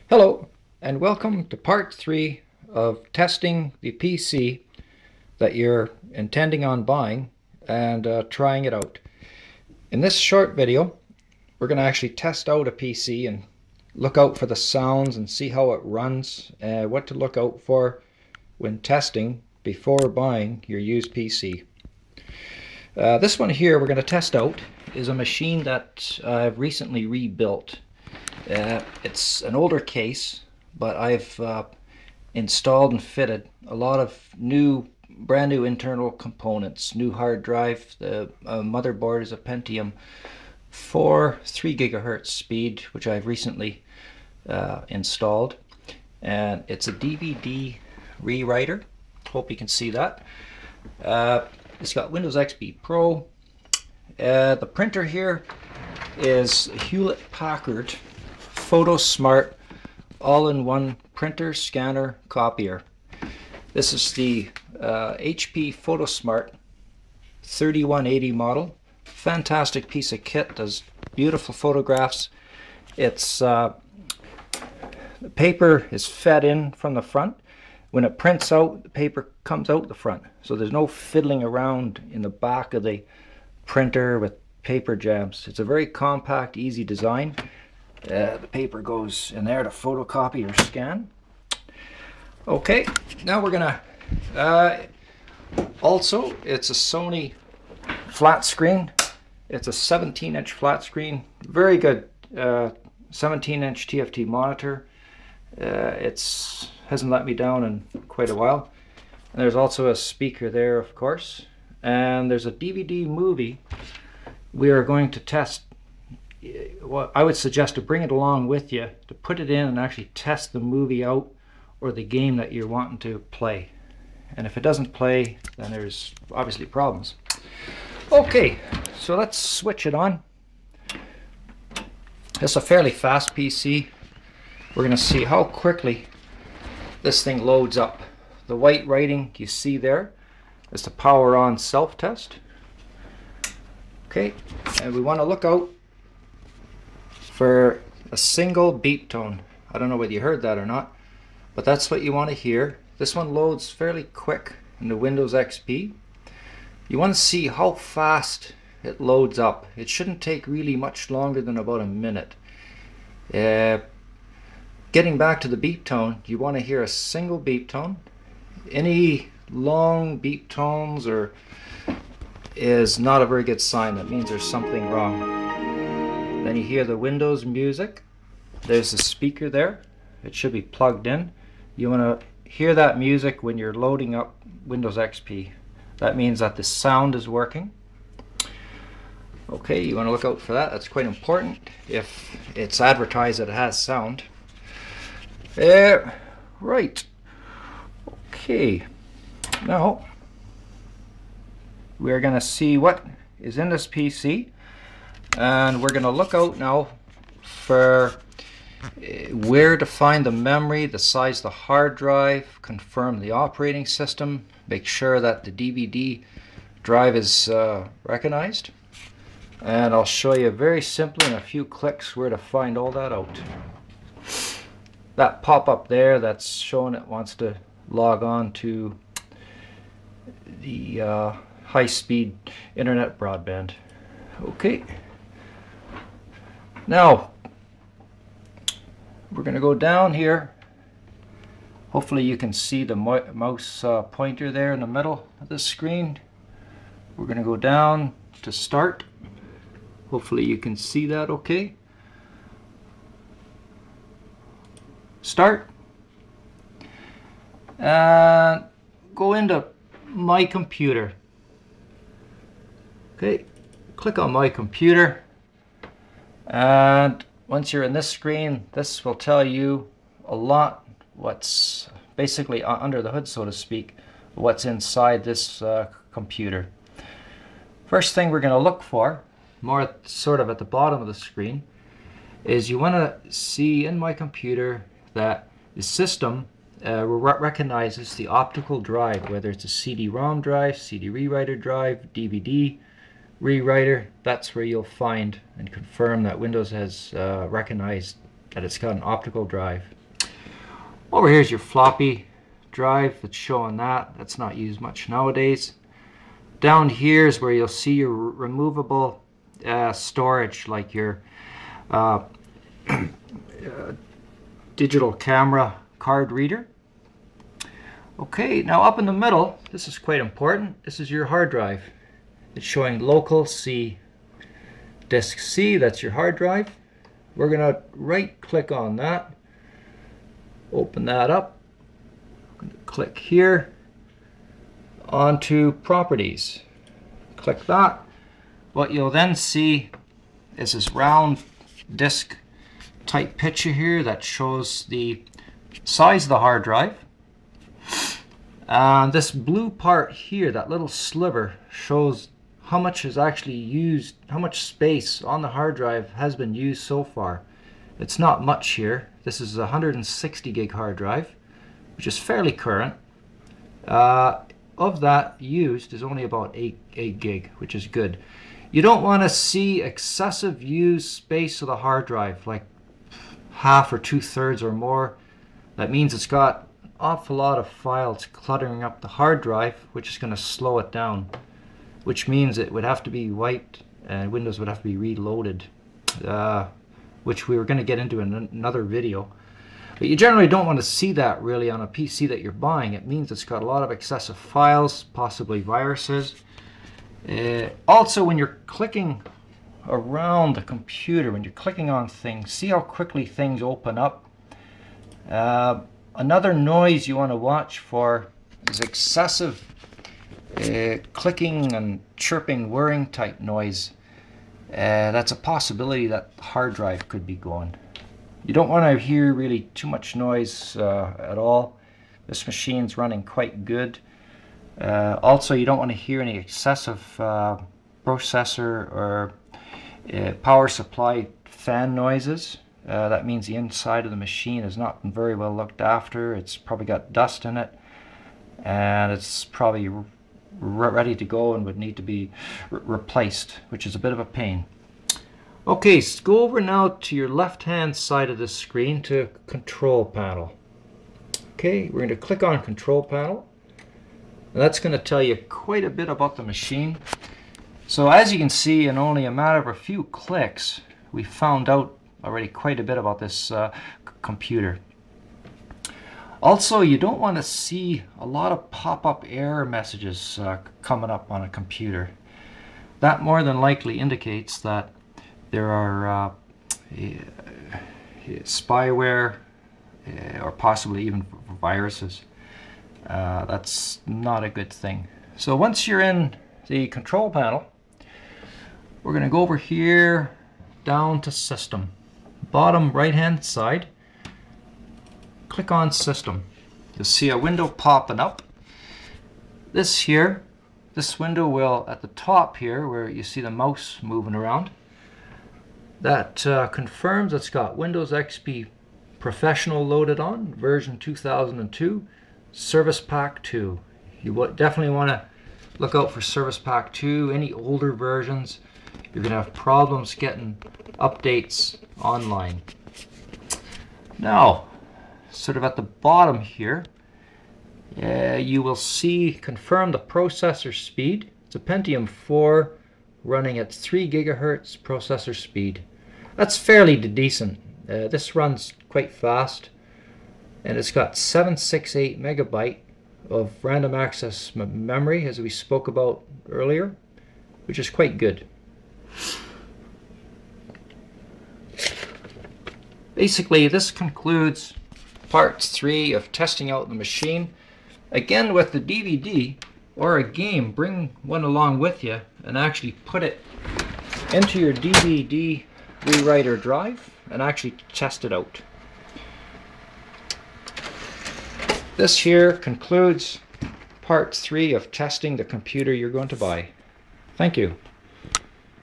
Hello, and welcome to part 3 of testing the PC that you're intending on buying and trying it out. In this short video, we're going to actually test out a PC and look out for the sounds and see how it runs, what to look out for when testing before buying your used PC. This one here we're going to test out is a machine that I've recently rebuilt. It's an older case, but I've installed and fitted a lot of brand new internal components, new hard drive. The motherboard is a Pentium 4 3 gigahertz speed, which I've recently installed, and it's a DVD rewriter. Hope you can see that. It's got Windows XP Pro. The printer here is Hewlett Packard PhotoSmart all-in-one printer, scanner, copier. This is the HP PhotoSmart 3180 model. Fantastic piece of kit, does beautiful photographs. It's the paper is fed in from the front. When it prints out, the paper comes out the front, so there's no fiddling around in the back of the printer with paper jams. It's a very compact, easy design. The paper goes in there to photocopy or scan. Okay, now we're gonna also, it's a Sony flat screen. It's a 17-inch flat screen, very good 17-inch TFT monitor. It's hasn't let me down in quite a while. And there's also a speaker there, of course, and there's a DVD movie we are going to test. Well, I would suggest to bring it along with you, to put it in and actually test the movie out or the game that you're wanting to play. And if it doesn't play, then there's obviously problems. Okay, so let's switch it on. It's a fairly fast PC. We're going to see how quickly this thing loads up. The white writing you see there is the power on self-test. Okay, and we want to look out for a single beep tone. I don't know whether you heard that or not, but that's what you want to hear. This one loads fairly quick in the Windows XP. You want to see how fast it loads up. It shouldn't take really much longer than about a minute. Getting back to the beep tone, you want to hear a single beep tone. Any long beep tones is not a very good sign. That means there's something wrong. Then you hear the Windows music. There's a speaker there. It should be plugged in. You want to hear that music when you're loading up Windows XP. That means that the sound is working. Okay, you want to look out for that. That's quite important if it's advertised that it has sound. Right. Okay. Now we're going to see what is in this PC. And we're going to look out now for where to find the memory, the size of the hard drive, confirm the operating system, make sure that the DVD drive is recognized. And I'll show you very simply in a few clicks where to find all that out. That pop-up there that's showing it wants to log on to the high-speed internet broadband. Okay. Now, we're going to go down here. Hopefully you can see the mouse pointer there in the middle of the screen. We're going to go down to start. Hopefully you can see that okay. Start. And go into My Computer. Okay, click on My Computer. And once you're in this screen, this will tell you a lot what's basically under the hood, so to speak, what's inside this computer. First thing we're going to look for, more sort of at the bottom of the screen, is you want to see in My Computer that the system recognizes the optical drive, whether it's a CD-ROM drive, CD rewriter drive, DVD rewriter. That's where you'll find and confirm that Windows has recognized and it's got an optical drive. Over here is your floppy drive that's showing that. That's not used much nowadays. Down here is where you'll see your removable storage, like your digital camera card reader. Okay, now up in the middle, this is quite important. This is your hard drive. It's showing local C. Disk C, that's your hard drive. We're going to right click on that. Open that up. I'm going to click here onto properties. Click that. What you'll then see is this round disk type picture here that shows the size of the hard drive. And this blue part here, that little sliver, shows how much is actually used, how much space on the hard drive has been used so far. It's not much here. This is a 160 gig hard drive, which is fairly current. Of that used is only about 8 gig, which is good. You don't want to see excessive used space of the hard drive, like half or 2/3 or more. That means it's got an awful lot of files cluttering up the hard drive, which is going to slow it down, which means it would have to be wiped and Windows would have to be reloaded, which we were going to get into in another video. But you generally don't want to see that really on a PC that you're buying. It means it's got a lot of excessive files, possibly viruses. Also, when you're clicking around the computer, when you're clicking on things, see how quickly things open up. Another noise you want to watch for is excessive clicking and chirping, whirring type noise. That's a possibility that the hard drive could be going. You don't want to hear really too much noise at all. This machine's running quite good. Also, you don't want to hear any excessive processor or power supply fan noises. That means the inside of the machine is not very well looked after. It's probably got dust in it, and it's probably ready to go and would need to be replaced, which is a bit of a pain. Okay, so go over now to your left hand side of the screen to control panel. Okay, we're going to click on control panel, and that's going to tell you quite a bit about the machine. So as you can see, in only a matter of a few clicks, we found out already quite a bit about this computer. Also, you don't want to see a lot of pop-up error messages coming up on a computer. That more than likely indicates that there are spyware or possibly even viruses. That's not a good thing. So once you're in the control panel, we're going to go over here down to System. Bottom right hand side, click on System. You'll see a window popping up. This window will, at the top here where you see the mouse moving around, that confirms it's got Windows XP Professional loaded on, version 2002, Service Pack 2. You definitely want to look out for Service Pack 2. Any older versions, you're going to have problems getting updates online. Now, sort of at the bottom here, you will see confirm the processor speed. It's a Pentium 4 running at 3 gigahertz processor speed. That's fairly decent. This runs quite fast, and it's got 768 megabyte of random access memory, as we spoke about earlier, which is quite good. Basically, this concludes part 3 of testing out the machine. Again, with the DVD or a game, bring one along with you and actually put it into your DVD rewriter drive and actually test it out. This here concludes part 3 of testing the computer you're going to buy. Thank you.